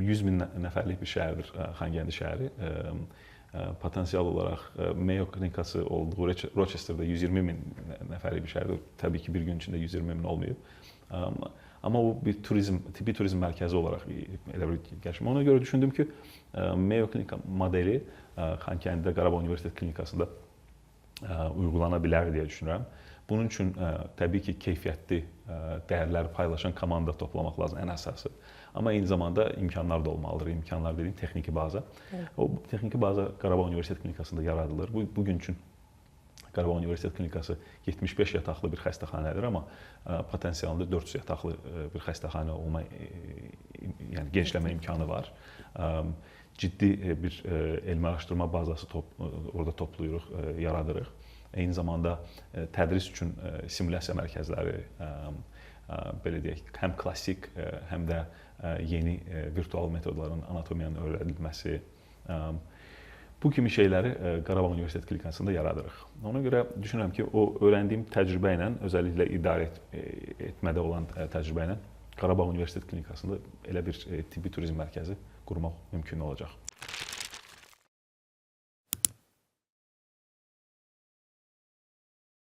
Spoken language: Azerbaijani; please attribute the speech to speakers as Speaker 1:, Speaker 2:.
Speaker 1: 100 min nəfərlik bir şəhərdir Xankəndi şəhəri. Potensial olaraq Mayo klinikası olduğu Rochesterdə 120 min nəfərlik bir şəhərdir. Təbii ki, bir gün içində 120 min olmayıb. Amma o bir tibbi turizm mərkəzi olaraq elə bir gəlişim. Ona görə düşündüm ki, Mayo klinika modeli Xankəndidə Qarabağ Universitet klinikasında uygulana bilər deyə düşünürəm. Bunun üçün təbii ki, keyfiyyətli dəyərləri paylaşan komanda toplamaq lazım ən əsası. Amma eyni zamanda imkanlar da olmalıdır. İmkanlar dediyim texniki baza. O texniki baza Qarabağ Universitet klinikasında yaradılır. Bugün üçün Qarabağ Universitet klinikası 75 yataqlı bir xəstəxanədir, amma potensialında 400 yataqlı bir xəstəxanə olma, yəni genişləmə imkanı var. Ciddi bir elmi araşdırma bazası orada toplayırıq, yaradırıq. Eyni zamanda tədris üçün simulyasiya mərkəzləri, belə deyək, həm klassik, həm də yeni virtual metodların anatomiyanın öyrədilməsi, bu kimi şeyləri Qarabağ Universitet klinikasında yaradırıq. Ona görə düşünürəm ki, o öyrəndiyim təcrübə ilə, özəlliklə idarə etmədə olan təcrübə ilə Qarabağ Universitet klinikasında elə bir tibbi turizm mərkəzi qurmaq mümkün olacaq.